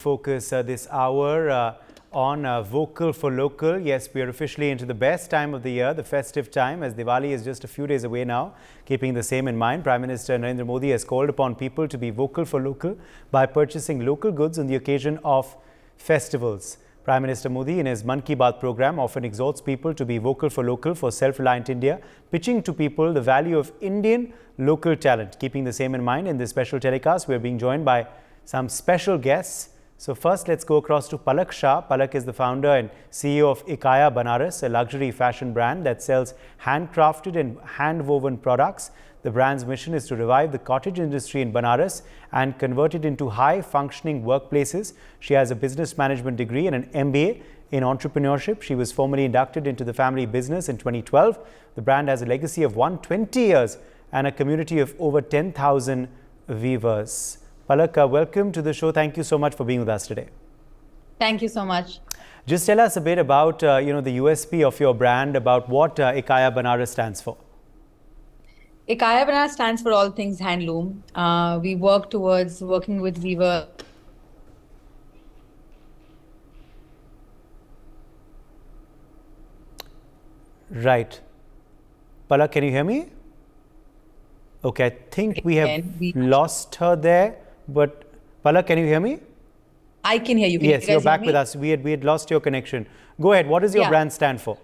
Focus this hour on Vocal for Local. Yes, we are officially into the best time of the year, the festive time, as Diwali is just a few days away now. Keeping the same in mind, Prime Minister Narendra Modi has called upon people to be vocal for local by purchasing local goods on the occasion of festivals. Prime Minister Modi, in his Mann Ki Baat program, often exhorts people to be vocal for self-reliant India, pitching to people the value of Indian local talent. Keeping the same in mind, in this special telecast, we are being joined by some special guests. So first, let's go across to Palak Shah. Palak is the founder and CEO of Ikaya Banaras, a luxury fashion brand that sells handcrafted and hand-woven products. The brand's mission is to revive the cottage industry in Banaras and convert it into high-functioning workplaces. She has a business management degree and an MBA in entrepreneurship. She was formally inducted into the family business in 2012. The brand has a legacy of 120 years and a community of over 10,000 weavers. Palak, welcome to the show. Thank you so much for being with us today. Thank you so much. Just tell us a bit about the USP of your brand, about what Ikaya Banaras stands for. Ikaya Banaras stands for all things handloom. We work towards working with weaver. Right. Palak, can you hear me? Okay, I think we have lost her there. But Palak, can you hear me? I can hear you. Yes, you're back with us. We had lost your connection. Go ahead. What does your brand stand for?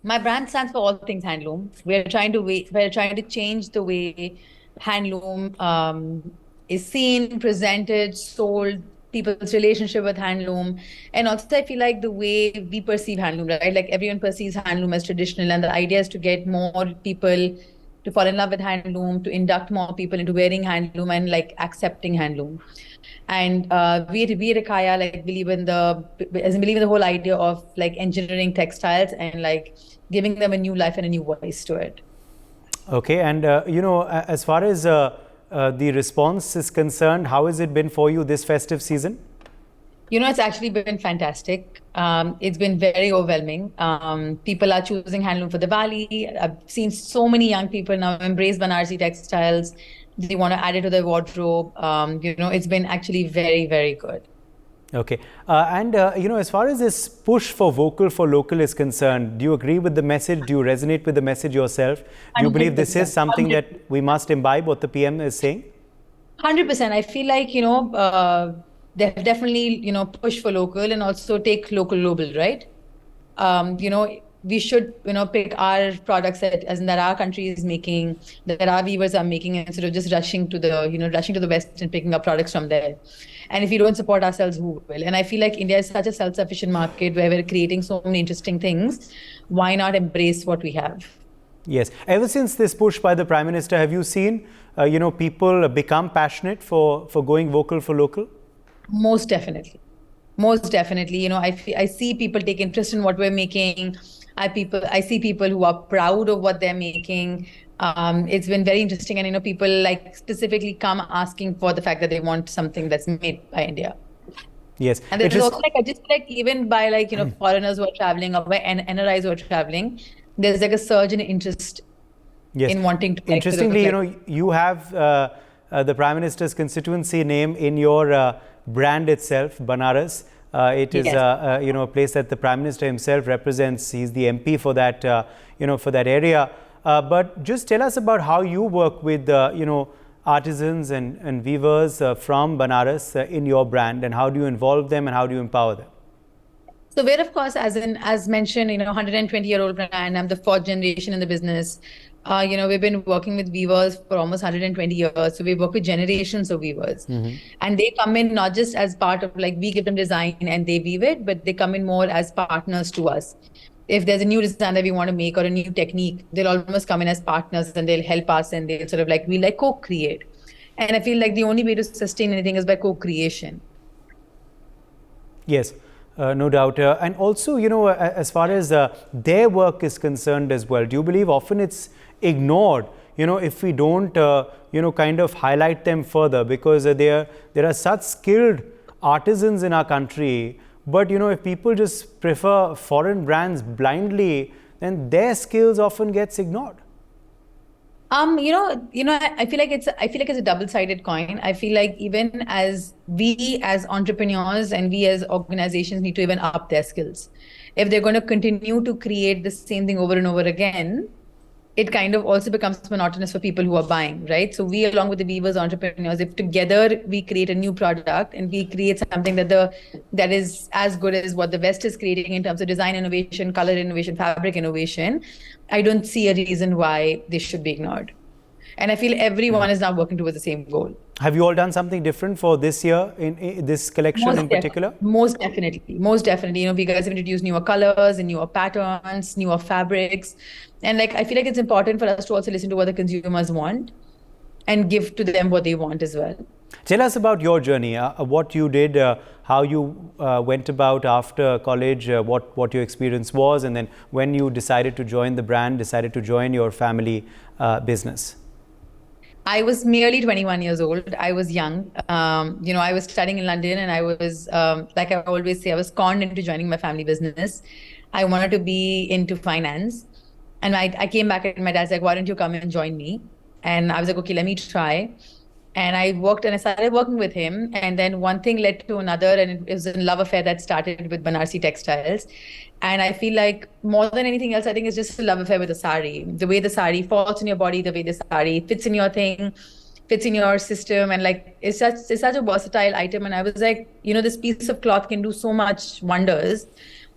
My brand stands for all things handloom. We're trying to change the way handloom is seen, presented, sold, people's relationship with handloom. And also I feel like the way we perceive handloom, right? Like everyone perceives handloom as traditional, and the idea is to get more people to fall in love with handloom, to induct more people into wearing handloom and like accepting handloom. And we at Ikaya believe in the whole idea of like engineering textiles and like giving them a new life and a new voice to it. Okay, and as far as the response is concerned, how has it been for you this festive season? It's actually been fantastic. It's been very overwhelming. People are choosing handloom for Diwali. I've seen so many young people now embrace Banarsi textiles. They want to add it to their wardrobe. It's been actually very, very good. Okay. As far as this push for vocal for local is concerned, do you agree with the message? Do you resonate with the message yourself? Do you believe this is something that we must imbibe, what the PM is saying? 100%. I feel like, definitely, push for local and also take local global, right? We should, pick our products that our country is making, that our weavers are making, instead of just rushing to the West and picking up products from there. And if we don't support ourselves, who will? And I feel like India is such a self-sufficient market where we're creating so many interesting things. Why not embrace what we have? Yes. Ever since this push by the Prime Minister, have you seen, people become passionate for going vocal for local? Most definitely. Most definitely. I see people take interest in what we're making. I see people who are proud of what they're making. It's been very interesting. And, people like specifically come asking for the fact that they want something that's made by India. Yes. And there's also I just even by foreigners who are traveling or by NRIs who are traveling, there's like a surge in interest in wanting to. Interestingly, you have the Prime Minister's constituency name in your brand itself, Banaras. It is a place that the Prime Minister himself represents. He's the MP for that for that area. But just tell us about how you work with artisans and weavers from Banaras in your brand, and how do you involve them and how do you empower them? So we're, of course, as mentioned, 120-year-old brand. I'm the fourth generation in the business. We've been working with weavers for almost 120 years. So we work with generations of weavers. Mm-hmm. And they come in not just as part of we give them design and they weave it, but they come in more as partners to us. If there's a new design that we want to make or a new technique, they'll almost come in as partners and they'll help us, and they'll sort of we co-create. And I feel like the only way to sustain anything is by co-creation. Yes. No doubt. And also, as far as their work is concerned as well, do you believe often it's ignored, if we don't, kind of highlight them further? Because there are such skilled artisans in our country, but, if people just prefer foreign brands blindly, then their skills often gets ignored. I feel like it's a double-sided coin. I feel like even as we as entrepreneurs and we as organizations need to even up their skills. If they're going to continue to create the same thing over and over again, it kind of also becomes monotonous for people who are buying, right? So we, along with the weavers, entrepreneurs, if together we create a new product and we create something that is as good as what the West is creating in terms of design innovation, color innovation, fabric innovation, I don't see a reason why this should be ignored. And I feel everyone is now working towards the same goal. Have you all done something different for this year in this collection in particular? Most definitely. Most definitely. We guys have introduced newer colors and newer patterns, newer fabrics. And like, I feel like it's important for us to also listen to what the consumers want and give to them what they want as well. Tell us about your journey, what you did, how you went about after college, what your experience was, and then when you decided to join the brand, decided to join your family business. I was merely 21 years old. I was young. I was studying in London, and I was, like I always say, I was conned into joining my family business. I wanted to be into finance. And I came back and my dad's like, why don't you come and join me? And I was like, okay, let me try. And I worked and I started working with him. And then one thing led to another. And it was a love affair that started with Banarsi textiles. And I feel like more than anything else, I think it's just a love affair with the sari. The way the sari falls in your body, the way the sari fits in your thing, fits in your system. And like, it's such a versatile item. And I was like, this piece of cloth can do so much wonders.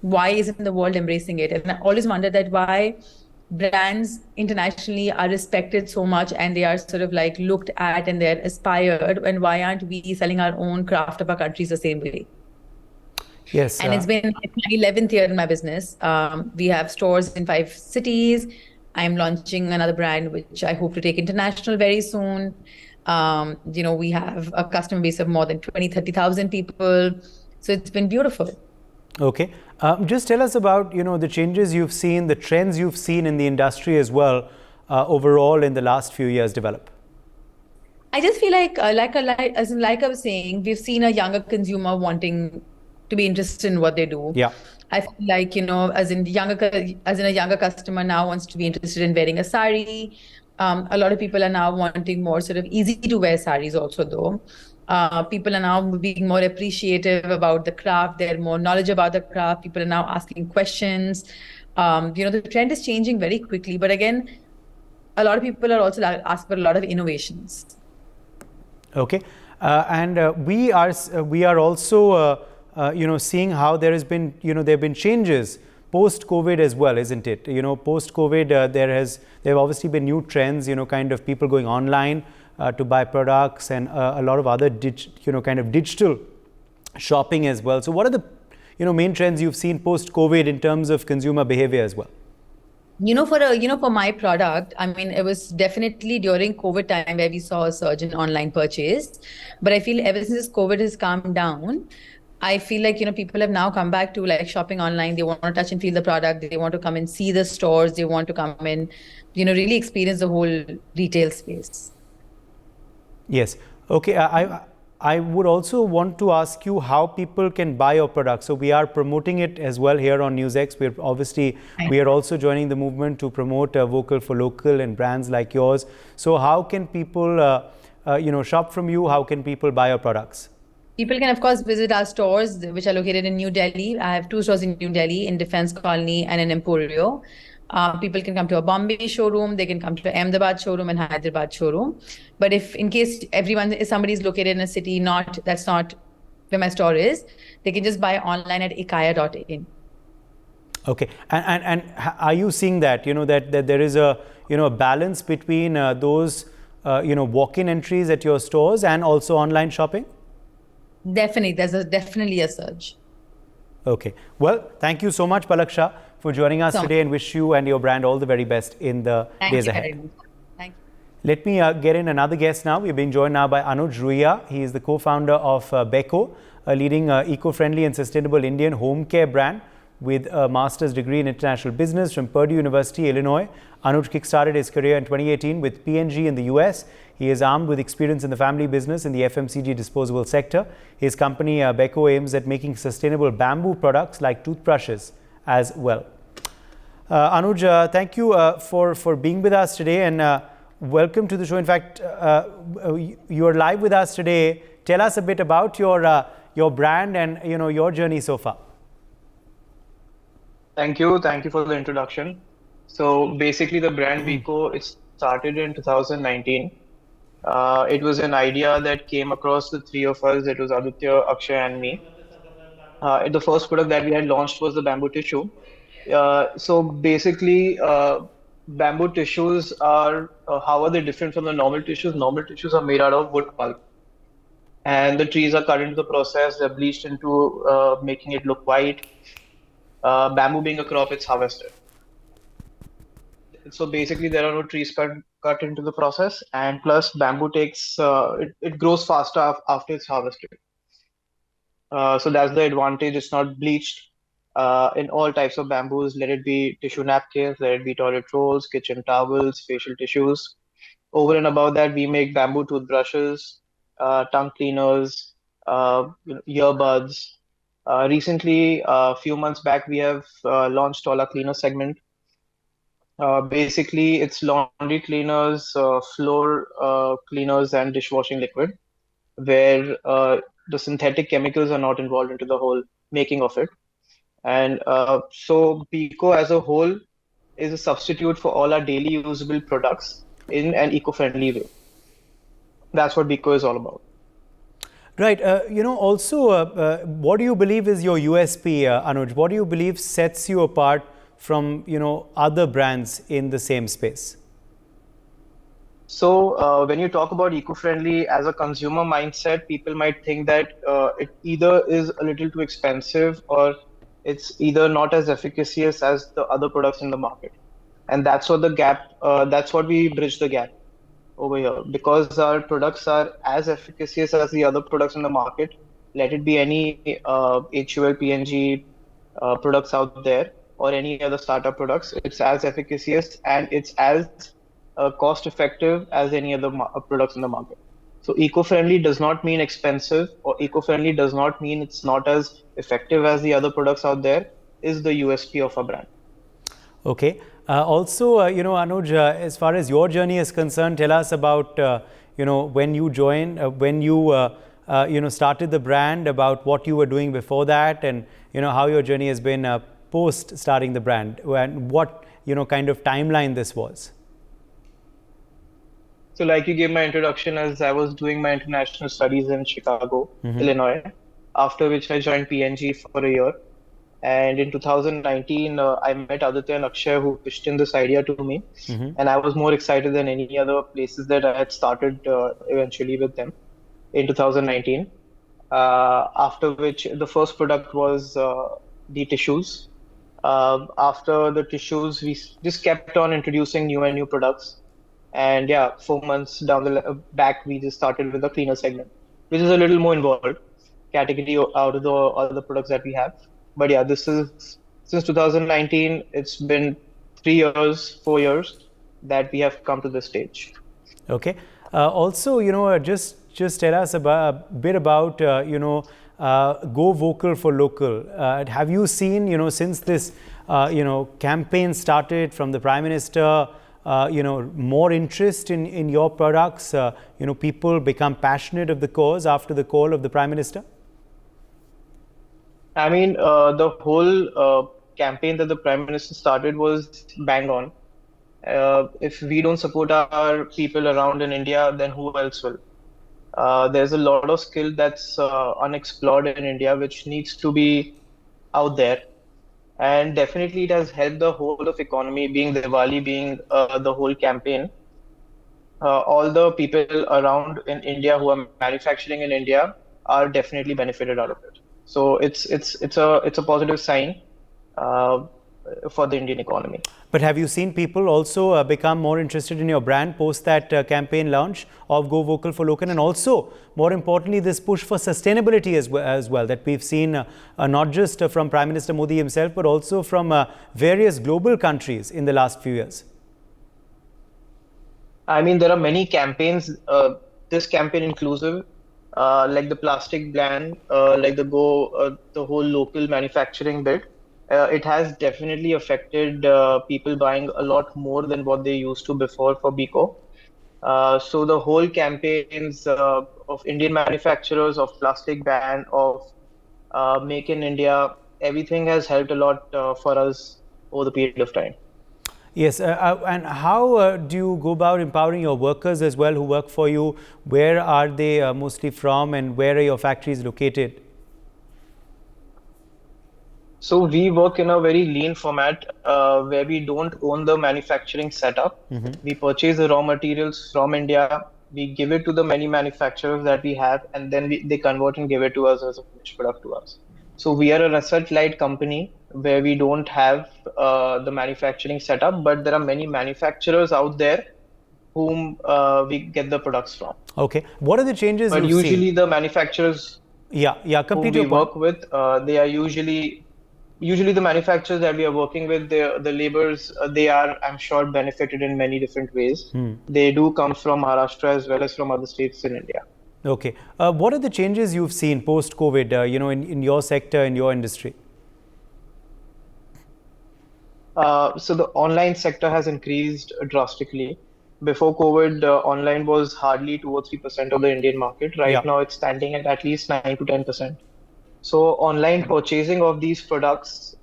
Why isn't the world embracing it? And I always wondered that why brands internationally are respected so much and they are sort of like looked at and they're aspired, and why aren't we selling our own craft of our countries the same way? Yes. And it's been my 11th year in my business. We have stores in 5 cities. I'm launching another brand which I hope to take international very soon. We have a customer base of more than 30,000 people. So it's been beautiful. Okay. Just tell us about, the changes you've seen, the trends you've seen in the industry as well, overall in the last few years develop. I just feel like I was saying, we've seen a younger consumer wanting to be interested in what they do. Yeah. I feel like, as in a younger customer now wants to be interested in wearing a sari. A lot of people are now wanting more sort of easy to wear saris also though. People are now being more appreciative about the craft. They're more knowledgeable about the craft. People are now asking questions. The trend is changing very quickly. But again, a lot of people are also asking for a lot of innovations. Okay. We are also, seeing how there has been, there have been changes post-COVID as well, isn't it? Post-COVID, there have obviously been new trends, kind of people going online to buy products and a lot of other kind of digital shopping as well. So what are the main trends you've seen post-COVID in terms of consumer behavior as well? For my product, I mean, it was definitely during COVID time where we saw a surge in online purchase. But I feel ever since COVID has calmed down, I feel like, people have now come back to like shopping online. They want to touch and feel the product. They want to come and see the stores. They want to come and, really experience the whole retail space. Yes. Okay. I would also want to ask you how people can buy your product. So we are promoting it as well here on NewsX. We are also joining the movement to promote Vocal for Local and brands like yours. So how can people, shop from you? How can people buy your products? People can, of course, visit our stores, which are located in New Delhi. I have 2 stores in New Delhi, in Defense Colony and in Emporio. People can come to a Bombay showroom. They can come to Ahmedabad showroom and Hyderabad showroom. But if in case somebody is located in a city that's not where my store is, they can just buy online at ikaya.in. Okay. And are you seeing that, that there is a, balance between those, walk-in entries at your stores and also online shopping? Definitely. There's definitely a surge. Okay. Well, thank you so much, Palak Shah, for joining us today, and wish you and your brand all the very best in the days ahead. Thank you. Let me get in another guest now. We're being joined now by Anuj Ruia. He is the co-founder of Beko, a leading eco-friendly and sustainable Indian home care brand with a master's degree in international business from Purdue University, Illinois. Anuj kickstarted his career in 2018 with P&G in the US. He is armed with experience in the family business in the FMCG disposable sector. His company, Beko, aims at making sustainable bamboo products like toothbrushes as well. Anuj, thank you for being with us today. And welcome to the show. In fact, you are live with us today. Tell us a bit about your brand and your journey so far. Thank you for the introduction. So basically, the brand Vico, it started in 2019. It was an idea that came across the three of us. It was Aditya, Akshay, and me. The first product that we had launched was the bamboo tissue. So basically, bamboo tissues are how are they different from the normal tissues? Normal tissues are made out of wood pulp, and the trees are cut into the process. They're bleached into making it look white. Bamboo being a crop, it's harvested. So basically, there are no trees cut into the process, and plus bamboo takes it grows faster after it's harvested. So that's the advantage. It's not bleached. In all types of bamboos, let it be tissue napkins, let it be toilet rolls, kitchen towels, facial tissues. Over and above that, we make bamboo toothbrushes, tongue cleaners, earbuds. Recently, a few months back, we have launched all our cleaner segment. Basically, it's laundry cleaners, floor cleaners, and dishwashing liquid, where the synthetic chemicals are not involved into the whole making of it. And so Pico as a whole is a substitute for all our daily usable products in an eco-friendly way. That's what Pico is all about. Right. Also, what do you believe is your USP, Anuj? What do you believe sets you apart from, other brands in the same space? So when you talk about eco-friendly as a consumer mindset, people might think that it either is a little too expensive or it's either not as efficacious as the other products in the market. And that's what the gap, that's what we bridge the gap over here, because our products are as efficacious as the other products in the market. Let it be any HUL, PNG products out there or any other startup products. It's as efficacious and it's as cost effective as any other products in the market. So eco-friendly does not mean expensive, or eco-friendly does not mean it's not as effective as the other products out there, is the USP of our brand. Okay. Also, Anuj, as far as your journey is concerned, tell us about, when you joined, when you, started the brand, about what you were doing before that, and, how your journey has been post starting the brand, and what, kind of timeline this was. So like you gave my introduction, as I was doing my international studies in Chicago, Illinois, after which I joined PNG for a year. And in 2019, I met Aditya and Akshay, who pitched in this idea to me. And I was more excited than any other places that I had started eventually with them in 2019. After which the first product was the tissues. After the tissues, we just kept on introducing new and new products. And yeah, 4 months down the back, we just started with the cleaner segment, which is a little more involved category out of the other products that we have. But yeah, this is since 2019, it's been 3 years, 4 years that we have come to this stage. Okay. Also, just tell us a bit about, go vocal for local. Have you seen, since this, campaign started from the Prime Minister, more interest in your products? People become passionate of the cause after the call of the Prime Minister? I mean, the whole campaign that the Prime Minister started was bang on. If we don't support our people around in India, then who else will? There's a lot of skill that's unexplored in India, which needs to be out there. And definitely it has helped the whole of economy, being Diwali, being the whole campaign. All the people around in India who are manufacturing in India are definitely benefited out of it. So it's a positive sign for the Indian economy. But have you seen people also become more interested in your brand post that campaign launch of Go Vocal for Local, and also, more importantly, this push for sustainability as well that we've seen not just from Prime Minister Modi himself, but also from various global countries in the last few years? I mean, there are many campaigns, this campaign inclusive, like the plastic ban, like the whole local manufacturing bit. It has definitely affected people buying a lot more than what they used to before for Biko. So the whole campaigns of Indian manufacturers, of plastic ban, of Make in India, everything has helped a lot for us over the period of time. Yes, and how do you go about empowering your workers as well who work for you? Where are they mostly from, and where are your factories located? So we work in a very lean format where we don't own the manufacturing setup. We purchase the raw materials from India. We give it to the many manufacturers that we have, and then they convert and give it to us as a finished product to us. So we are a asset light company where we don't have the manufacturing setup, but there are many manufacturers out there whom we get the products from. Okay. What are the changes But you've seen? usually the manufacturers Yeah, whom complete we your point. work with, they are usually the manufacturers that we are working with, the laborers, they are, I'm sure, benefited in many different ways. They do come from Maharashtra as well as from other states in India. Okay. What are the changes you've seen post-COVID, in your sector, in your industry? So the online sector has increased drastically. Before COVID, online was hardly 2 or 3% of the Indian market. Right Yeah. now, it's standing at least 9 to 10%. So online purchasing of these products,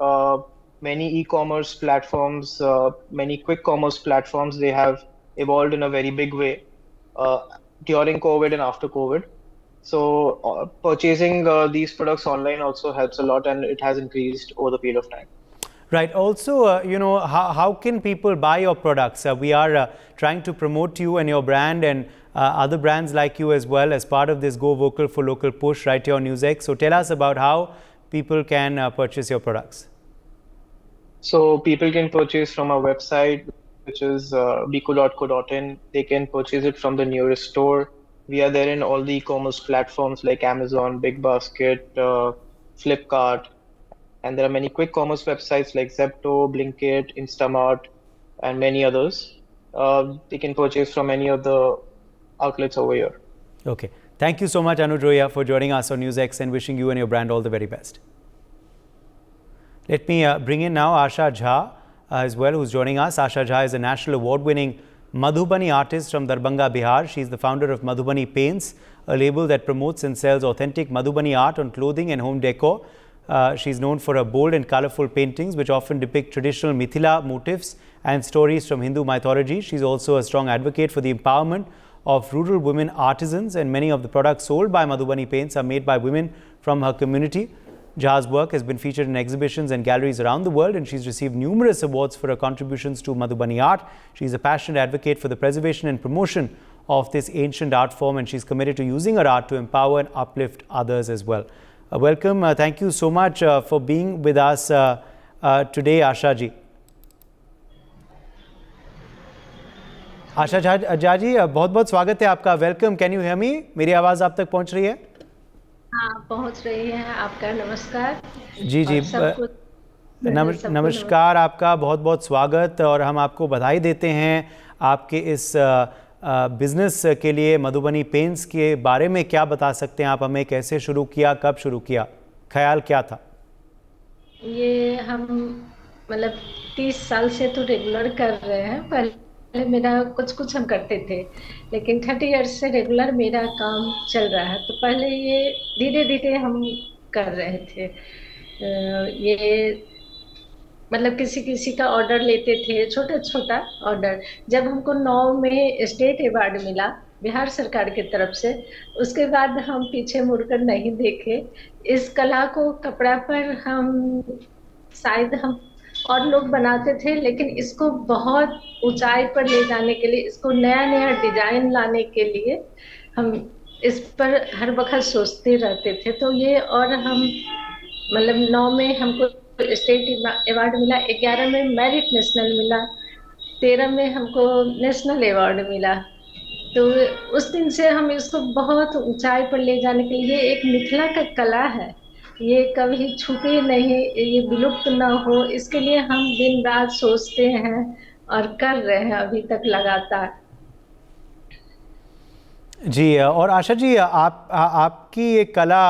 many e-commerce platforms, many quick commerce platforms, they have evolved in a very big way uh, during COVID and after COVID. So purchasing these products online also helps a lot, and it has increased over the period of time. Right. Also, how can people buy your products? We are trying to promote you and your brand and other brands like you as well as part of this Go Vocal for Local push right here on NewsX. So tell us about how people can purchase your products. So people can purchase from our website, which is biko.co.in. They can purchase it from the nearest store. We are there in all the e-commerce platforms like Amazon, Big Basket, Flipkart, and there are many quick commerce websites like Zepto, Blinkit, Instamart, and many others. They can purchase from any of the outlets over here. Okay. Thank you so much, Anuj Roya, for joining us on NewsX, and wishing you and your brand all the very best. Let me bring in now Asha Jha as well, who's joining us. Asha Jha is a national award-winning Madhubani artist from Darbhanga, Bihar. She's the founder of Madhubani Paints, a label that promotes and sells authentic Madhubani art on clothing and home decor. She's known for her bold and colorful paintings, which often depict traditional Mithila motifs and stories from Hindu mythology. She's also a strong advocate for the empowerment of rural women artisans, and many of the products sold by Madhubani Paints are made by women from her community. Jha's work has been featured in exhibitions and galleries around the world, and she's received numerous awards for her contributions to Madhubani art. She's a passionate advocate for the preservation and promotion of this ancient art form, and she's committed to using her art to empower and uplift others as well. Welcome. Thank you so much for being with us today, Asha ji. आशा झा जी, बहुत बहुत स्वागत है आपका. Welcome. Can you hear me? मेरी आवाज़ आप तक पहुंच रही है? हाँ, पहुंच रही है. आपका नमस्कार. जी जी, नमस्कार. आपका बहुत बहुत स्वागत, और हम आपको बधाई देते हैं आपके इस बिजनेस के लिए. मधुबनी पेंट्स के बारे में क्या बता सकते हैं आप हमें? कैसे शुरू किया, कब शुरू किया, ख्याल क्या था? ये हम मतलब 30 साल से तो रेगुलर कर रहे हैं. पहले मेरा कुछ हम करते थे, लेकिन 30 इयर्स से रेगुलर मेरा काम चल रहा है. तो पहले ये धीरे धीरे हम कर रहे थे. ये मतलब किसी का ऑर्डर लेते थे, छोटा छोटा ऑर्डर. जब हमको 9 में स्टेट अवार्ड मिला बिहार सरकार की तरफ से, उसके बाद हम पीछे मुड़कर नहीं देखे. इस कला को कपड़ा पर हम शायद हम और लोग बनाते थे, लेकिन इसको बहुत ऊंचाई पर ले जाने के लिए, इसको नया नया डिजाइन लाने के लिए हम इस पर हर वक्त सोचते रहते थे. तो ये, और हम मतलब 9 में हमको स्टेट अवार्ड मिला, 11 में मेरिट नेशनल मिला, 13 में हमको नेशनल अवार्ड मिला. तो उस दिन से हम इसको बहुत ऊंचाई पर ले जाने के लिए, एक मिथिला का कला है, ये कभी छूटे नहीं, ये विलुप्त ना हो, इसके लिए हम दिन रात सोचते हैं और कर रहे हैं अभी तक लगातार. जी, और आशा जी, आपकी ये कला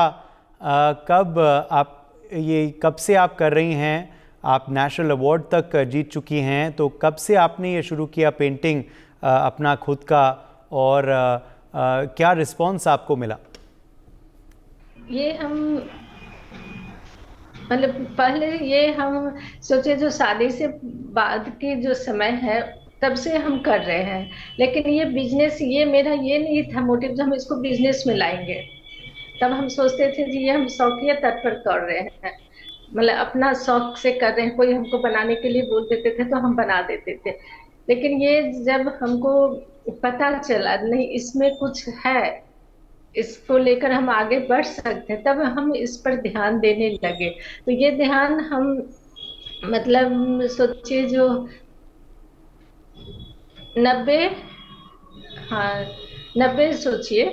कब से आप कर रही हैं? आप नेशनल अवार्ड तक जीत चुकी हैं, तो कब से आपने ये शुरू किया पेंटिंग अपना खुद का, और क्या रिस्पॉन्स आपको मिला? ये हम मतलब पहले ये हम सोचे जो शादी से बाद की जो समय है तब से हम कर रहे हैं, लेकिन ये बिजनेस, ये मेरा ये नहीं था मोटिव जो हम इसको बिजनेस में लाएंगे। तब हम सोचते थे कि ये हम शौकिया तौर पर कर रहे हैं, मतलब अपना शौक से कर रहे हैं। कोई हमको बनाने के लिए बोल देते थे तो हम बना देते थे, लेकिन ये जब हमको पता चला नहीं इसमें कुछ है, इसको लेकर हम आगे बढ़ सकते हैं, तब हम इस पर ध्यान देने लगे। तो ये ध्यान हम मतलब सोचिए जो 90, हाँ 90 सोचिए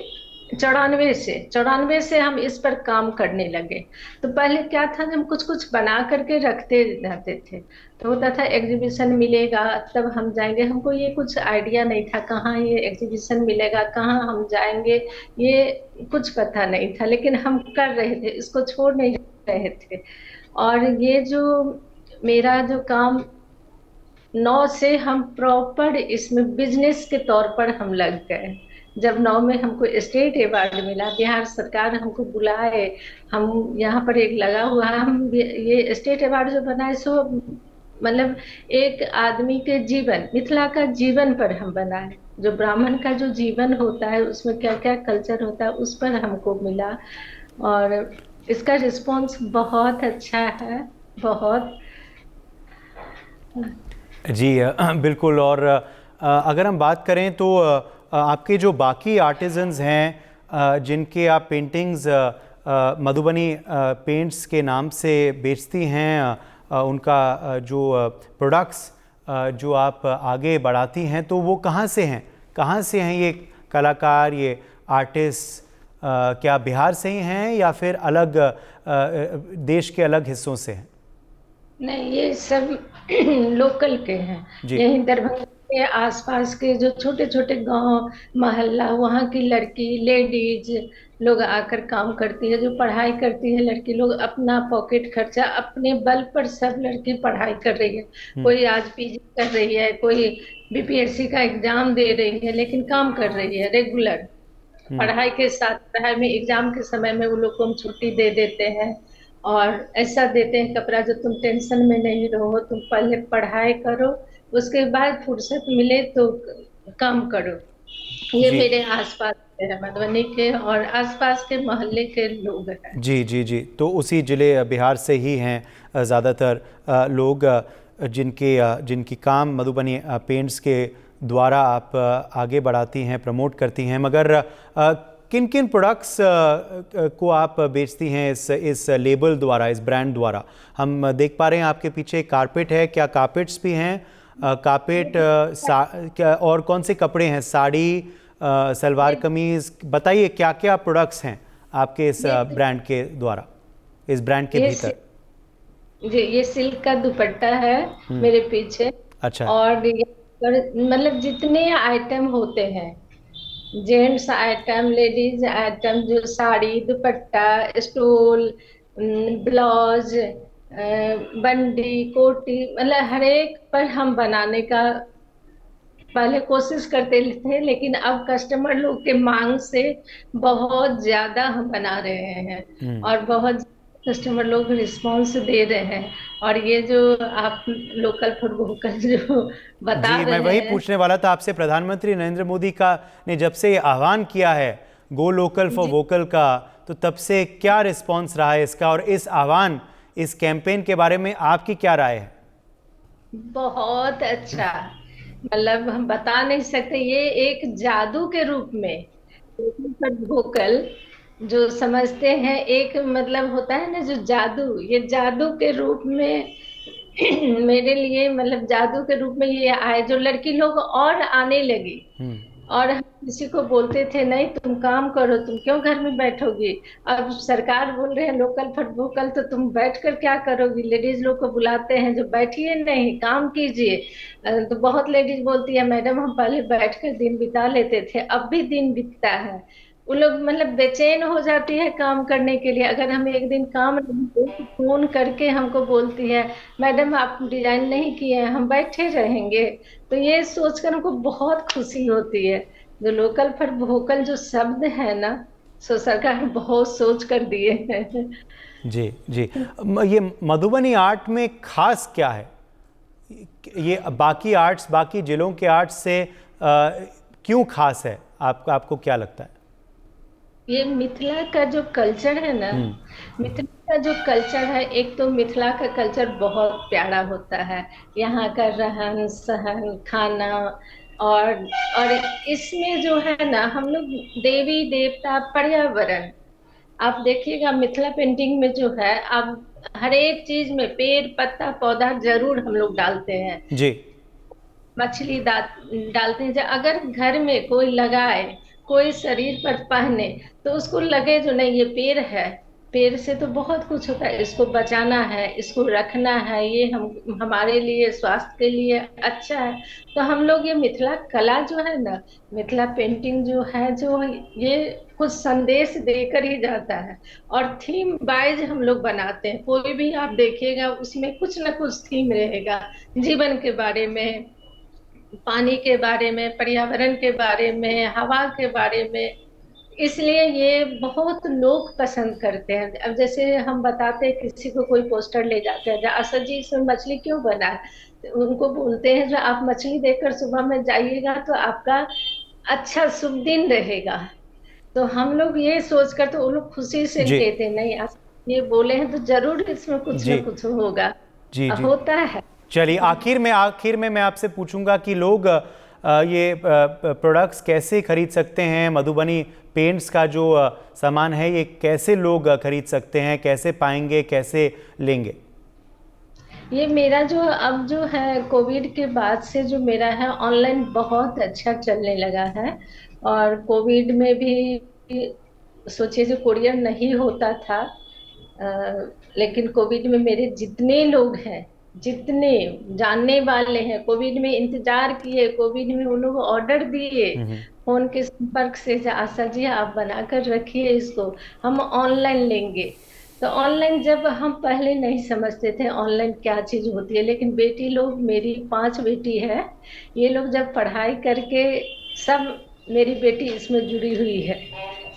94 से हम इस पर काम करने लगे। तो पहले क्या था, हम कुछ कुछ बना करके रखते रहते थे, तो होता था एग्जीबिशन मिलेगा तब हम जाएंगे। हमको ये कुछ आइडिया नहीं था कहाँ ये एग्जीबिशन मिलेगा, कहाँ हम जाएंगे, ये कुछ पता नहीं था, लेकिन हम कर रहे थे, इसको छोड़ नहीं रहे थे। और ये जो मेरा जो काम 9 से हम प्रॉपर इसमें बिजनेस के तौर पर हम लग गए। जब 9 में हमको स्टेट अवार्ड मिला, बिहार सरकार हमको बुलाए, हम यहाँ पर एक लगा हुआ है, हम ये स्टेट अवार्ड जो बनाए सो मतलब एक आदमी के जीवन, मिथिला का जीवन पर हम बनाए, जो ब्राह्मण का जो जीवन होता है उसमें क्या क्या कल्चर होता है उस पर हमको मिला। और इसका रिस्पॉन्स बहुत अच्छा है, बहुत। जी बिल्कुल। और अगर हम बात करें तो आपके जो बाकी आर्टिजन्स हैं जिनके आप पेंटिंग्स मधुबनी पेंट्स के नाम से बेचती हैं, उनका जो प्रोडक्ट्स जो आप आगे बढ़ाती हैं, तो वो कहाँ से हैं? कहाँ से हैं ये कलाकार, ये आर्टिस्ट? क्या बिहार से ही हैं या फिर अलग देश के अलग हिस्सों से हैं? नहीं, ये सब लोकल के हैं, जी। यहीं दरभंगा के आसपास के जो छोटे छोटे गांव मोहल्ला, वहाँ की लड़की लेडीज लोग आकर काम करती है, जो पढ़ाई करती है लड़की लोग, अपना पॉकेट खर्चा अपने बल पर सब लड़की पढ़ाई कर रही है। कोई आज पीजी कर रही है, कोई बीपीएससी का एग्जाम दे रही है, लेकिन काम कर रही है रेगुलर पढ़ाई के साथ। पढ़ाई में एग्जाम के समय में वो लोग को हम छुट्टी दे देते हैं, और ऐसा देते हैं कपड़ा जो तुम टेंशन में नहीं रहो, तुम पहले पढ़ाई करो, उसके बाद फुर्सत मिले तो काम करो। ये जी मेरे आसपास के है, मधुबनी के और आसपास के मोहल्ले के लोग हैं। जी जी जी। तो उसी ज़िले बिहार से ही हैं ज़्यादातर लोग जिनकी काम मधुबनी पेंट्स के द्वारा आप आगे बढ़ाती हैं, प्रमोट करती हैं। मगर किन किन प्रोडक्ट्स को आप बेचती हैं इस लेबल द्वारा, इस ब्रांड द्वारा? हम देख पा रहे हैं आपके पीछे कारपेट है, क्या कारपेट्स भी हैं? कारपेट क्या और कौन से कपड़े हैं? साड़ी, सलवार कमीज, बताइए क्या क्या प्रोडक्ट्स हैं आपके इस ब्रांड के द्वारा, इस ब्रांड के भीतर? जी, ये सिल्क का दुपट्टा है मेरे पीछे। अच्छा। और मतलब जितने आइटम होते हैं, जेंट्स आइटम, लेडीज आइटम, जो साड़ी, दुपट्टा, स्टोल, ब्लाउज, बंडी, कोटी, मतलब हर एक पर हम बनाने का पहले कोशिश करते थे, लेकिन अब कस्टमर लोग के मांग से बहुत ज्यादा हम बना रहे हैं, और बहुत कस्टमर लोग रिस्पांस दे रहे हैं। और ये जो आप लोकल फूड वोकल जो बता जी, रहे मैं वही हैं, पूछने वाला था आपसे। प्रधानमंत्री नरेंद्र मोदी का ने जब से ये आह्वान किया है गो लोकल फॉर वोकल का, तो तब से क्या रिस्पांस रहा है इसका? और इस आह्वान, इस कैंपेन के बारे में आपकी क्या राय है? बहुत अच्छा, मतलब हम बता नहीं सकते, ये एक जादू के रूप में वोकल जो समझते हैं, एक मतलब होता है ना जो जादू, ये जादू के रूप में मेरे लिए मतलब जादू के रूप में ये आए, जो लड़की लोग और आने लगी। और हम किसी को बोलते थे नहीं तुम काम करो, तुम क्यों घर में बैठोगी, अब सरकार बोल रहे हैं लोकल फॉर वोकल, तो तुम बैठ कर क्या करोगी। लेडीज लोग को बुलाते हैं जो बैठिए नहीं काम कीजिए, तो बहुत लेडीज बोलती है मैडम हम पहले बैठकर दिन बिता लेते थे, अब भी दिन बीतता है। वो लोग मतलब बेचैन हो जाती है काम करने के लिए। अगर हम एक दिन काम नहीं किए तो फोन करके हमको बोलती है मैडम आप डिजाइन नहीं किए हैं, हम बैठे रहेंगे। तो ये सोचकर हमको बहुत खुशी होती है जो लोकल फॉर वोकल जो शब्द है ना, सो सरकार बहुत सोच कर दिए हैं। जी जी। ये मधुबनी आर्ट में खास क्या है? ये बाकी आर्ट्स, बाकी जिलों के आर्ट्स से क्यों खास है? आपको क्या लगता है? ये मिथिला का जो कल्चर है ना, मिथिला का जो कल्चर है, एक तो मिथिला का कल्चर बहुत प्यारा होता है। यहाँ का रहन सहन, खाना, और और इसमें जो है ना, हम लोग देवी देवता, पर्यावरण, आप देखिएगा मिथिला पेंटिंग में जो है, आप हर एक चीज में पेड़ पत्ता पौधा जरूर हम लोग डालते हैं। जी मछली डालते हैं। अगर घर में कोई लगाए, कोई शरीर पर पहने, तो उसको लगे जो नहीं ये पेड़ है। पेड़ से तो बहुत कुछ होता है, इसको बचाना है, इसको रखना है, ये हम हमारे लिए स्वास्थ्य के लिए अच्छा है। तो हम लोग ये मिथिला कला जो है ना, मिथिला पेंटिंग जो है, जो ये कुछ संदेश देकर ही जाता है। और थीम वाइज हम लोग बनाते हैं, कोई भी आप देखिएगा उसमें कुछ ना कुछ थीम रहेगा, जीवन के बारे में, पानी के बारे में, पर्यावरण के बारे में, हवा के बारे में। इसलिए ये बहुत लोग पसंद करते हैं। अब जैसे हम बताते हैं, किसी को कोई पोस्टर ले जाते हैं, असर जी इसमें मछली क्यों बना है, तो उनको बोलते हैं जो आप मछली देखकर सुबह में जाइएगा तो आपका अच्छा शुभ दिन रहेगा। तो हम लोग ये सोचकर, तो वो लोग खुशी से जी लेते हैं, नहीं आप ये बोले हैं तो जरूर इसमें कुछ ना जी कुछ होगा। जी जी। होता है। चलिए, आखिर में मैं आपसे पूछूंगा कि लोग ये प्रोडक्ट्स कैसे खरीद सकते हैं? मधुबनी पेंट्स का जो सामान है, ये कैसे लोग खरीद सकते हैं? कैसे पाएंगे, कैसे लेंगे? ये मेरा जो अब जो है, कोविड के बाद से जो मेरा है, ऑनलाइन बहुत अच्छा चलने लगा है। और कोविड में भी सोचिए जो कुरियर नहीं होता था, लेकिन कोविड में मेरे जितने लोग हैं, जितने जानने वाले हैं, कोविड में इंतजार किए, कोविड में उन लोग ऑर्डर दिए, फोन के संपर्क से, आशा जी आप बना कर रखिए इसको, हम ऑनलाइन लेंगे। तो ऑनलाइन जब हम पहले नहीं समझते थे ऑनलाइन क्या चीज होती है, लेकिन बेटी लोग, मेरी 5 बेटी है, ये लोग जब पढ़ाई करके, सब मेरी बेटी इसमें जुड़ी हुई है,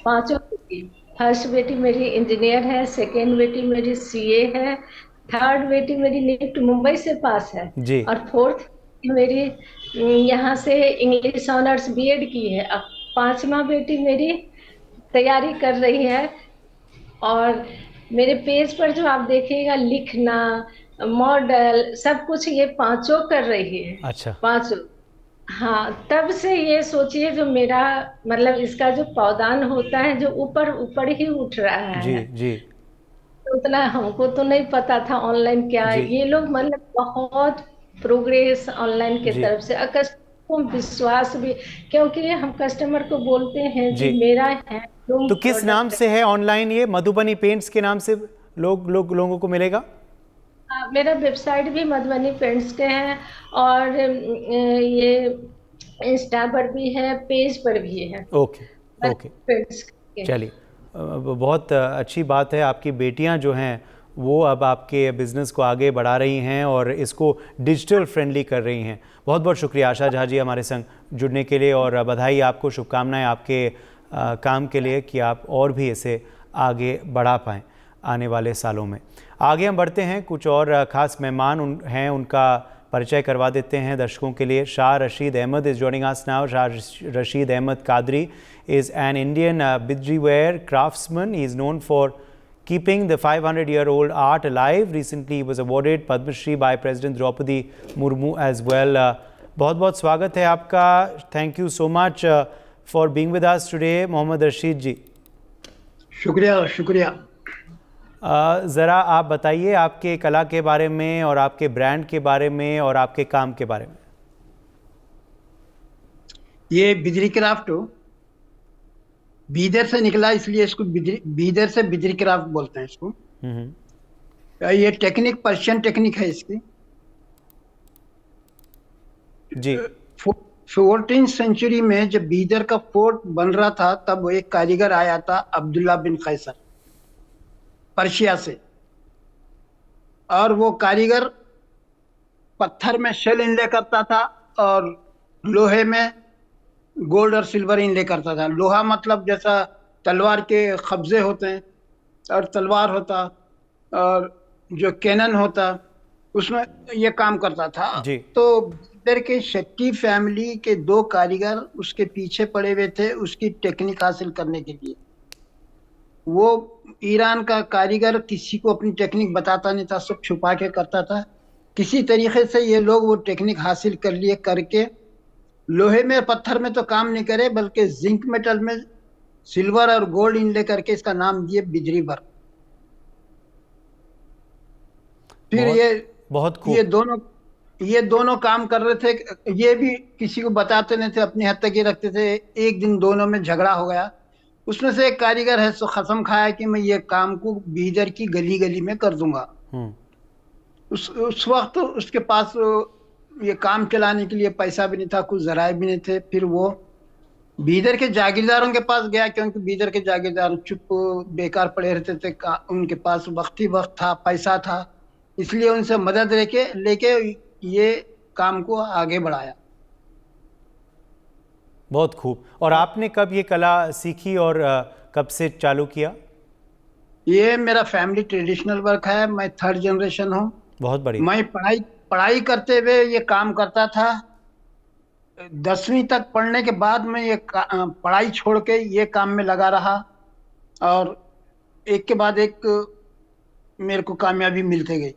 पांचों बेटी। फर्स्ट बेटी मेरी इंजीनियर है, सेकेंड बेटी मेरी सीए है, थर्ड बेटी मेरी नीट मुंबई से पास है, जी और फोर्थ मेरी यहाँ से इंग्लिश ऑनर्स बीएड की है। अब पांचवा बेटी मेरी तैयारी कर रही है। और मेरे पेज पर जो आप देखिएगा, लिखना, मॉडल, सब कुछ ये पांचों कर रही है, अच्छा। पांचों। हाँ, तब से ये सोचिए जो मेरा मतलब इसका जो पौधान होता है, जो ऊपर ऊपर ही उठ रहा जी है। जी तो उतना हमको तो नहीं पता था ऑनलाइन क्या है। जी ये लोग मतलब बहुत प्रोग्रेस ऑनलाइन के जी तरफ से, कस्टमर को विश्वास भी, क्योंकि हम कस्टमर को बोलते हैं जी। जी मेरा हैंडलूम तो किस नाम प्रोडक्ट। से है ऑनलाइन? ये मधुबनी पेंट्स के नाम से लोगों को मिलेगा? मेरा वेबसाइट भी मधुबनी पेंट्स के हैं, और ये इंस्टा पर भी है, पेज पर भी है, ओके ओके। पेंट्स के। चलिए, बहुत अच्छी बात है। आपकी बेटियां जो हैं वो अब आपके बिज़नेस को आगे बढ़ा रही हैं और इसको डिजिटल फ्रेंडली कर रही हैं। बहुत बहुत शुक्रिया आशा झा जी हमारे संग जुड़ने के लिए, और बधाई आपको, शुभकामनाएं आपके काम के लिए कि आप और भी इसे आगे बढ़ा पाएँ आने वाले सालों में। आगे हम बढ़ते हैं, कुछ और ख़ास मेहमान हैं, उनका परिचय करवा देते हैं दर्शकों के लिए। Shah Rashid Ahmed is joining us now. Shah Rashid Ahmed Qadri is an Indian Bidriware craftsman. He is known for keeping the 500-year-old art alive. Recently, he was awarded Padma Shri by President Draupadi Murmu as well. बहुत बहुत स्वागत है आपका. Thank you so much for being with us today, Mohammad Rashid जी. शुक्रिया शुक्रिया. ज़रा आप बताइए आपके कला के बारे में और आपके ब्रांड के बारे में और आपके काम के बारे में. ये बिजली क्राफ्ट बीदर से निकला, इसलिए इसको बीदर से बिजली क्राफ्ट बोलते हैं इसको. ये टेक्निक पर्शियन टेक्निक है इसकी. जी. 14th सेंचुरी में जब बीदर का फोर्ट बन रहा था, तब एक कारीगर आया था, अब्दुल्ला बिन कैसर, पर्शिया से. और वो कारीगर पत्थर में शेल इनले करता था और लोहे में गोल्ड और सिल्वर इनले करता था। लोहा मतलब जैसा तलवार के कब्जे होते हैं और तलवार होता और जो कैनन होता, उसमें ये काम करता था। जी। तो इधर के शेट्टी फैमिली के दो कारीगर उसके पीछे पड़े हुए थे उसकी टेक्निक हासिल करने के लिए। वो ईरान का कारीगर किसी को अपनी टेक्निक बताता नहीं था, सब छुपा के करता था। किसी तरीके से ये लोग वो टेक्निक हासिल कर लिए, करके लोहे में पत्थर में तो काम नहीं करे बल्कि जिंक मेटल में सिल्वर और गोल्ड इनले करके इसका नाम दिए बिजली वर्क। फिर बहुत खूब। ये दोनों काम कर रहे थे। ये भी किसी को बताते नहीं थे, अपनी हद तक ही रखते थे। एक दिन दोनों में झगड़ा हो गया। उसमें से एक कारीगर है सो कसम खाया कि मैं ये काम को बीदर की गली गली में कर दूंगा। उस वक्त उसके पास ये काम चलाने के लिए पैसा भी नहीं था, कुछ जराए भी नहीं थे। फिर वो बीदर के जागीरदारों के पास गया, क्योंकि बीदर के जागीरदार चुप बेकार पड़े रहते थे। उनके पास वक्त ही वक्त था, पैसा था, इसलिए उनसे मदद लेके लेके ये काम को आगे बढ़ाया। बहुत खूब। और आपने कब ये कला सीखी और कब से चालू किया? ये मेरा फैमिली ट्रेडिशनल वर्क है। मैं थर्ड जनरेशन हूँ। बहुत बढ़िया। मैं पढ़ाई करते हुए ये काम करता था। 10वीं तक पढ़ने के बाद मैं ये पढ़ाई छोड़ के ये काम में लगा रहा और एक के बाद एक मेरे को कामयाबी मिलते गई।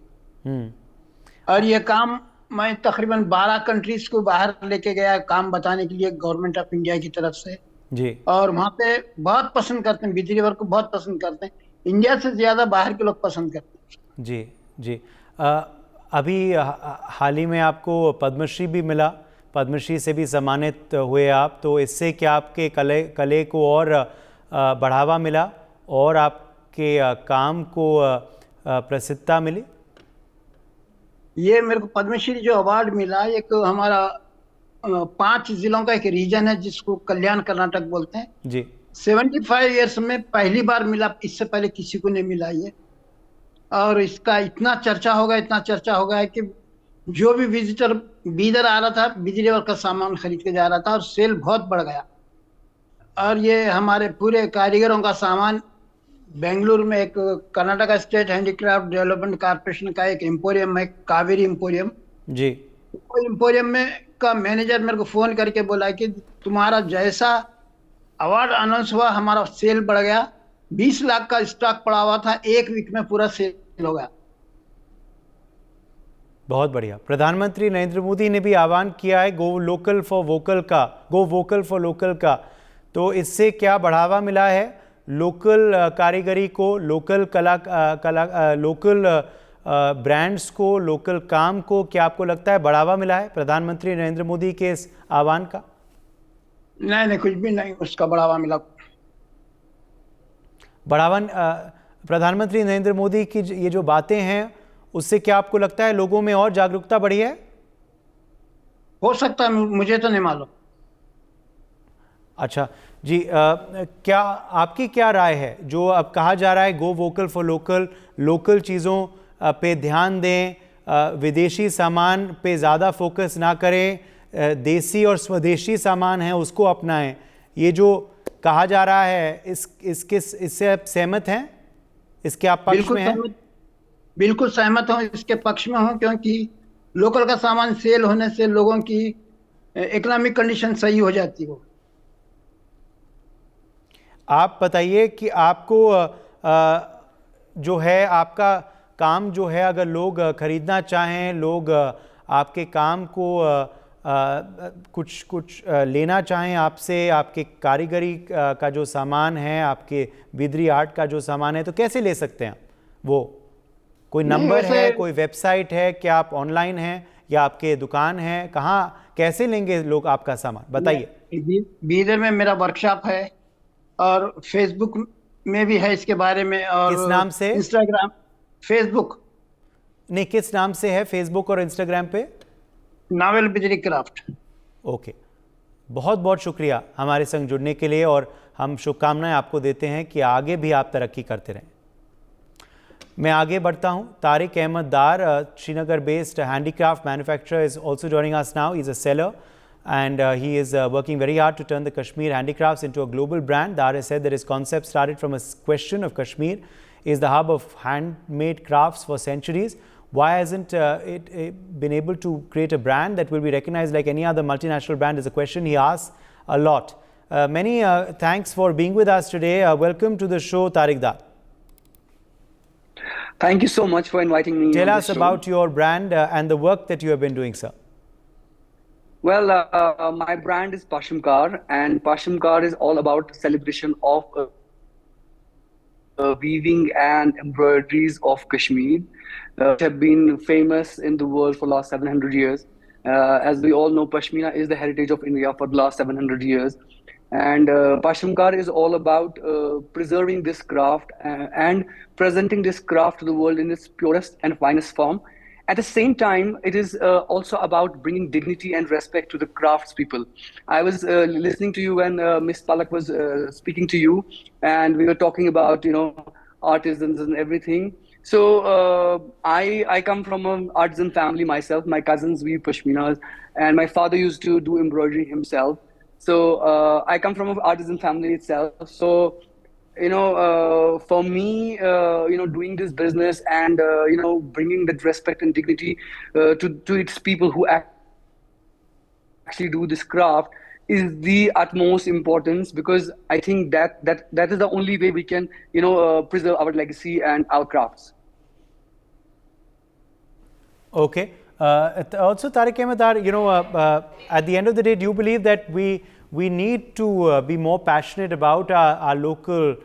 और ये काम मैं तकरीबन 12 कंट्रीज को बाहर लेके गया काम बताने के लिए, गवर्नमेंट ऑफ इंडिया की तरफ से जी। और वहाँ पे बहुत पसंद करते हैं, बिजली वर्क को बहुत पसंद करते हैं। इंडिया से ज्यादा बाहर के लोग पसंद करते हैं। जी जी। अभी हाल ही में आपको पद्मश्री भी मिला, पद्मश्री से भी सम्मानित हुए आप, तो इससे क्या आपके कले को और बढ़ावा मिला और आपके काम को प्रसिद्धता मिली? ये मेरे को पद्मश्री जो अवार्ड मिला, एक हमारा 5 जिलों का एक रीजन है जिसको कल्याण कर्नाटक बोलते हैं जी। 75 ईयर्स में पहली बार मिला, इससे पहले किसी को नहीं मिला ये। और इसका इतना चर्चा हो गया है कि जो भी विजिटर बीदर आ रहा था बिजली वर्क का सामान खरीद के जा रहा था और सेल बहुत बढ़ गया। और ये हमारे पूरे कारीगरों का सामान बेंगलुरु में एक Karnataka state handicraft development corporation का एक एम्पोरियम है, कावेरी एम्पोरियम जी। वो एम्पोरियम में का मैनेजर मेरे को फोन करके बोला कि तुम्हारा जैसा अवार्ड अनाउंस हुआ हमारा सेल बढ़ गया। 20 लाख का स्टॉक पड़ा हुआ था, 1 वीक में पूरा सेल हो गया। बहुत बढ़िया। प्रधानमंत्री नरेंद्र मोदी ने भी आह्वान किया है गो लोकल फॉर वोकल का, गो वोकल फॉर लोकल का, तो इससे क्या बढ़ावा मिला है लोकल कारीगरी को, लोकल लोकल ब्रांड्स को, लोकल काम को? क्या आपको लगता है बढ़ावा मिला है प्रधानमंत्री नरेंद्र मोदी के इस आह्वान का? नहीं, कुछ भी नहीं उसका बढ़ावा मिला। बढ़ावा प्रधानमंत्री नरेंद्र मोदी की ये जो बातें हैं उससे क्या आपको लगता है लोगों में और जागरूकता बढ़ी है? हो सकता है, मुझे तो नहीं मालूम। अच्छा जी। क्या आपकी क्या राय है जो अब कहा जा रहा है गो वोकल फॉर लोकल, लोकल चीज़ों पे ध्यान दें, विदेशी सामान पे ज़्यादा फोकस ना करें, देसी और स्वदेशी सामान है उसको अपनाएं, ये जो कहा जा रहा है इससे आप सहमत हैं? इसके आप पक्ष में हैं? बिल्कुल सहमत हूँ, इसके पक्ष में हूँ, क्योंकि लोकल का सामान सेल होने से लोगों की इकोनॉमिक कंडीशन सही हो जाती है। आप बताइए कि आपको जो है आपका काम जो है, अगर लोग खरीदना चाहें, लोग आपके काम को कुछ लेना चाहें आपसे, आपके कारीगरी का जो सामान है, आपके बिदरी आर्ट का जो सामान है, तो कैसे ले सकते हैं? वो कोई नंबर है, कोई वेबसाइट है, क्या आप ऑनलाइन हैं या आपके दुकान है? कहाँ कैसे लेंगे लोग आपका सामान, बताइए। बीदर में मेरा वर्कशॉप है और फेसबुक में भी है इसके बारे में। और किस नाम से? इंस्टाग्राम, फेसबुक नहीं, किस नाम से है फेसबुक और इंस्टाग्राम पे? नावल बिजली क्राफ्ट। ओके, बहुत बहुत शुक्रिया हमारे संग जुड़ने के लिए और हम शुभकामनाएं आपको देते हैं कि आगे भी आप तरक्की करते रहें। मैं आगे बढ़ता हूं। तारिक अहमद दार, Srinagar based handicraft manufacturer, is also joining us now. Is a seller and he is working very hard to turn the Kashmir handicrafts into a global brand. The artist said that his concept started from a question of Kashmir is the hub of handmade crafts for centuries. Why hasn't it been able to create a brand that will be recognized like any other multinational brand is a question he asks a lot. Many thanks for being with us today. Welcome to the show, Tariq Dar. Thank you so much for inviting me. Tell us about your brand and the work that you have been doing, sir. Well, my brand is Pashimkar, and Pashimkar is all about celebration of weaving and embroideries of Kashmir, which have been famous in the world for the last 700 years. As we all know, Pashmina is the heritage of India for the last 700 years. And Pashimkar is all about preserving this craft and presenting this craft to the world in its purest and finest form. At the same time, it is also about bringing dignity and respect to the craftspeople. I was listening to you when Ms. Palak was speaking to you, and we were talking about, artisans and everything. So I come from an artisan family myself. My cousins weave pashminas, and my father used to do embroidery himself. So I come from an artisan family itself. So for me, doing this business and bringing that respect and dignity to its people who actually do this craft is the utmost importance, because I think that is the only way we can preserve our legacy and our crafts. Okay. Also, Tariq Ahmed Dar, at the end of the day, do you believe that we need to be more passionate about our local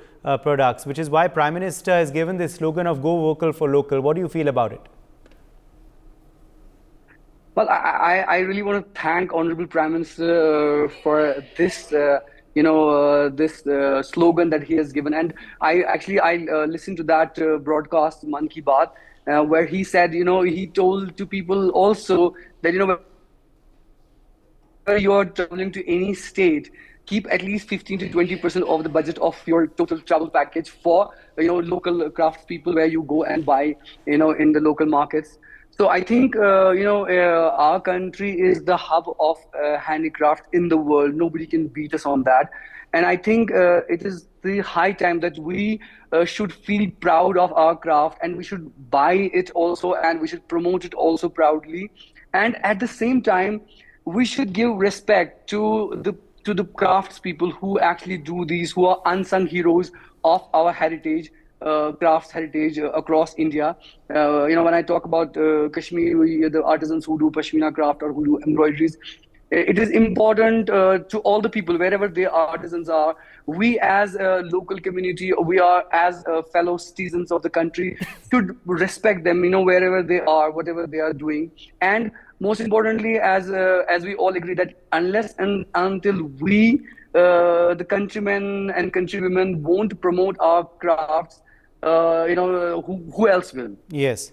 products, which is why Prime Minister has given this slogan of Go Vocal for Local? What do you feel about it? Well, I really want to thank Honorable Prime Minister for this, this slogan that he has given. And I listened to that broadcast, Man Ki Baat, where he said, he told to people also that, where you are traveling to any state, keep at least 15 to 20% of the budget of your total travel package for local craftspeople, where you go and buy in the local markets. So I think our country is the hub of handicraft in the world. Nobody can beat us on that. And I think it is the high time that we should feel proud of our craft, and we should buy it also, and we should promote it also proudly. And at the same time, we should give respect to the craftspeople who actually do these, who are unsung heroes of our heritage, crafts heritage across India. When I talk about Kashmir, the artisans who do pashmina craft or who do embroideries, it is important to all the people, wherever their artisans are. We as a local community, we are as fellow citizens of the country, should respect them, wherever they are, whatever they are doing. And most importantly, as we all agree, that unless and until we, the countrymen and countrywomen, won't promote our crafts, who else will? Yes,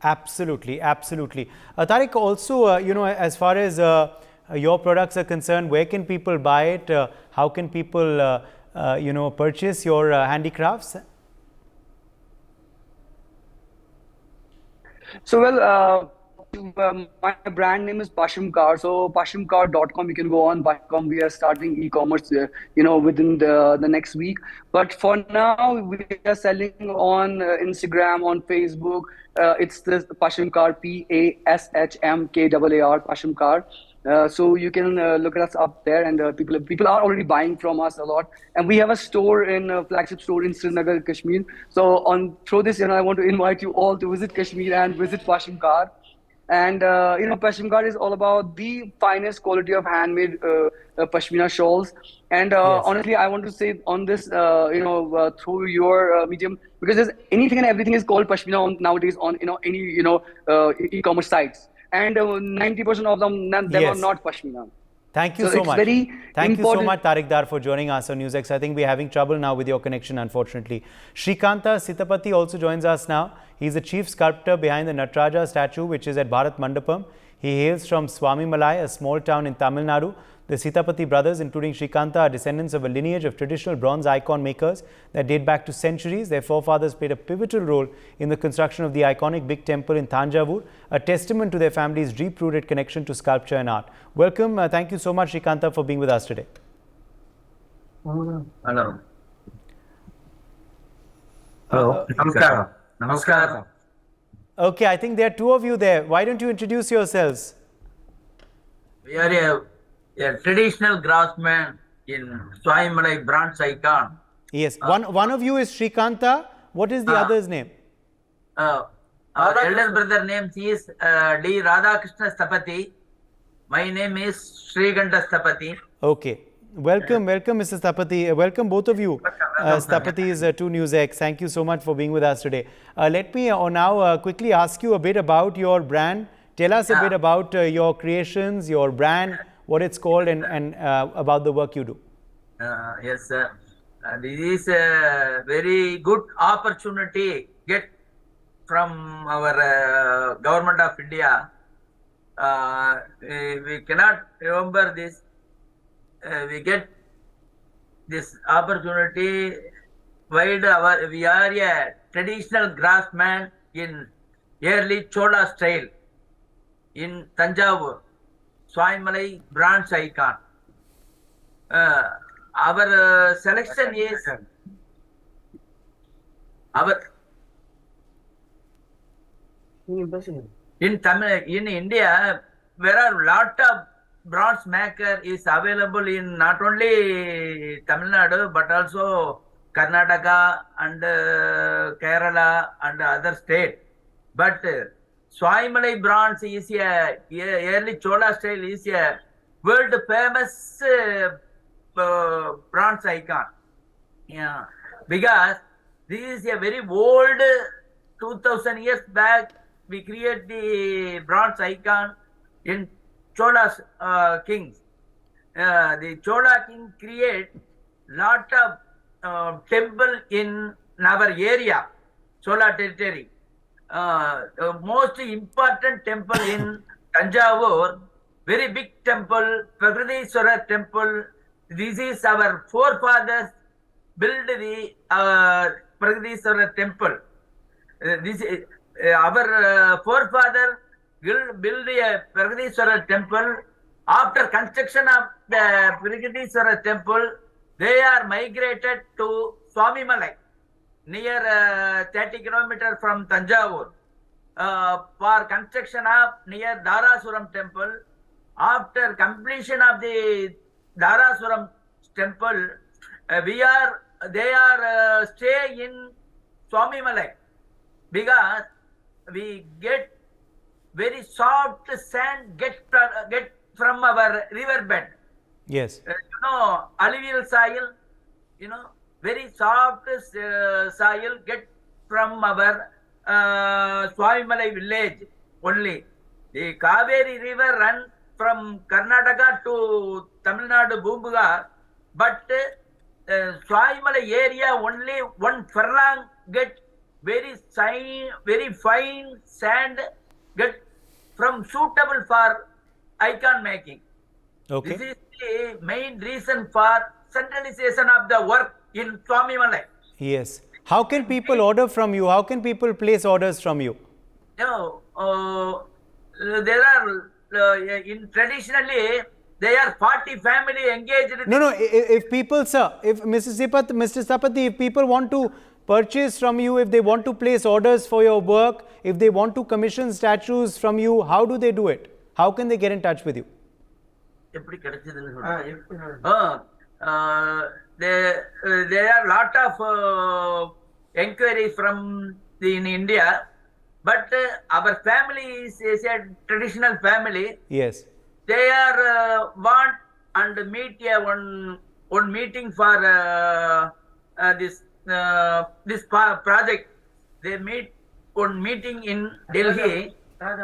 absolutely, absolutely. Tariq, also, as far as your products are concerned, where can people buy it? How can people, purchase your handicrafts? So, well, my brand name is Pashimkar. So, pashimkar.com, you can go on .com. We are starting e-commerce, within the next week. But for now, we are selling on Instagram, on Facebook. It's the Pashimkar, Pashmkar, Pashimkar. So you can look at us up there, and people are already buying from us a lot. And we have a store flagship store in Srinagar, Kashmir. So through this, I want to invite you all to visit Kashmir and visit Pashimkar. And Pashimkar is all about the finest quality of handmade pashmina shawls. And Yes. honestly, I want to say on this, through your medium, because there's anything and everything is called pashmina nowadays on any e-commerce sites, and 90% of them Yes. are not pashmina. Thank you So so it's much. very Thank you so important. much, Tariq Dar, for joining us on NewsX. I think we're having trouble now with your connection, unfortunately. Shrikanta Sitapati also joins us now. He's the chief sculptor behind the Nataraja statue, which is at Bharat Mandapam. He hails from Swami Malai, a small town in Tamil Nadu. The Sitapati brothers, including Shrikanta, are descendants of a lineage of traditional bronze icon makers that date back to centuries. Their forefathers played a pivotal role in the construction of the iconic big temple in Thanjavur, a testament to their family's deep-rooted connection to sculpture and art. Welcome. Thank you so much, Shrikanta, for being with us today. Hello. Namaskar. Namaskar. Okay, I think there are two of you there. Why don't you introduce yourselves? We are a traditional craftsman in Swayammalai bronze icon. Yes, one of you is Shrikanta. What is the other's name? Our elder brother name is D. Radhakrishna Stapati. My name is Srikanta Stapati. Okay. Welcome, Mr. Stapati. Welcome both of you. Stapati is to NewsX. Thank you so much for being with us today. Let me now quickly ask you a bit about your brand. Tell us a bit about your creations, your brand, what it's called, and about the work you do. Yes, sir. This is a very good opportunity get from our government of India. We cannot remember this. We get this opportunity while we are a traditional craftsman in early Chola style in Thanjavur, Swayammalai bronze icon. Our selection is in India. There are lot of bronze maker is available in not only Tamil Nadu but also Karnataka and Kerala and other state. But Swayammalai bronze is a early Chola style is a world famous bronze icon. Yeah, because this is a very old 2000 years back we create the bronze icon in Chola's kings. The Chola king create lot of temple in our area, Chola territory. The most important temple in Thanjavur, very big temple, Pragadiswara temple. This is our forefathers built the Pragadiswara temple. This is our forefather build a Pragadiswara temple. After construction of the Pragadiswara temple, they are migrated to Swamimalai, near 30 kilometers from Thanjavur, for construction of near Dharasuram temple. After completion of the Dharasuram temple, they are stay in Swamimalai because we get very soft sand get from our river bed. Yes. Alluvial soil, very soft soil get from our Swamimalai village only. The Kaveri river run from Karnataka to Tamil Nadu Bhumbuga, but Swamimalai area only one furlong get very fine sand get from suitable for icon making. Okay. This is the main reason for centralization of the work in Swamimalai. Yes. How can people order from you? How can people place orders from you? There are traditionally there are 40 family engaged. No. If people, sir, if Mr. Stapati, if people want to purchase from you, if they want to place orders for your work, if they want to commission statues from you, how do they do it? How can they get in touch with you? There are lot of inquiries from in India, but our family is a traditional family. Yes. They are want and meet one meeting for this project. They meet one meeting in Delhi. Delhi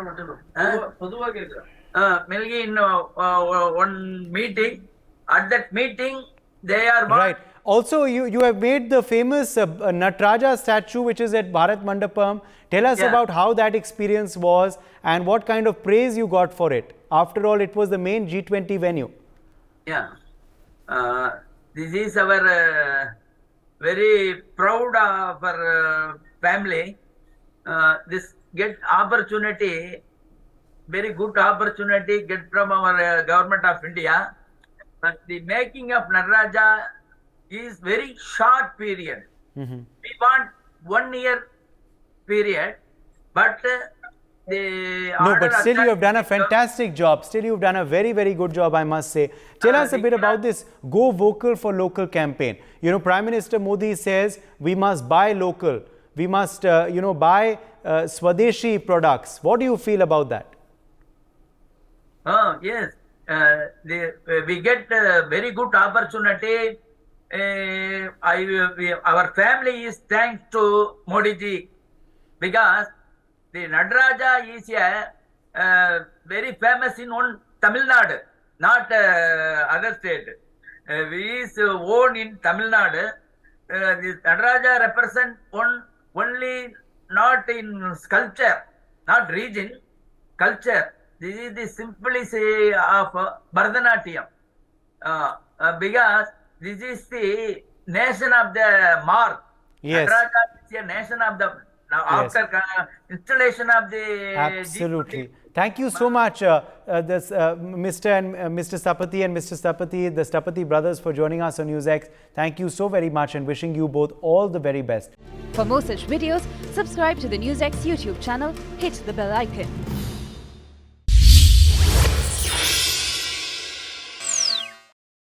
in one meeting. At that meeting, they are right. Also, you have made the famous Nataraja statue, which is at Bharat Mandapam. Tell us about how that experience was and what kind of praise you got for it. After all, it was the main G20 venue. Yeah. This is our very proud of our family. This get opportunity, very good opportunity get from our government of India. The making of Nataraja is very short period. We want 1 year period, but the No, order but still you have done a authority- fantastic job. Still you've done a very, very good job, I must say. Tell us a bit about this Go Vocal for Local campaign. You know, Prime Minister Modi says we must buy local. We must, buy Swadeshi products. What do you feel about that? Oh, yes. We get a very good opportunity. Our family is thanks to Modi ji, because the Nataraja is very famous in one Tamil Nadu, not other state. We is owned in Tamil Nadu. This Nataraja represent only not in sculpture, not region, culture. This is the simplicity of Bharatanatyam. Because this is the nation of the mark. Yes. Nataraja is a nation of the, after installation of the Absolutely. Thank you so much, Mr. Stapati and Mr. Stapati, the Stapati brothers, for joining us on NewsX. Thank you so very much and wishing you both all the very best. For more such videos, subscribe to the NewsX YouTube channel, hit the bell icon.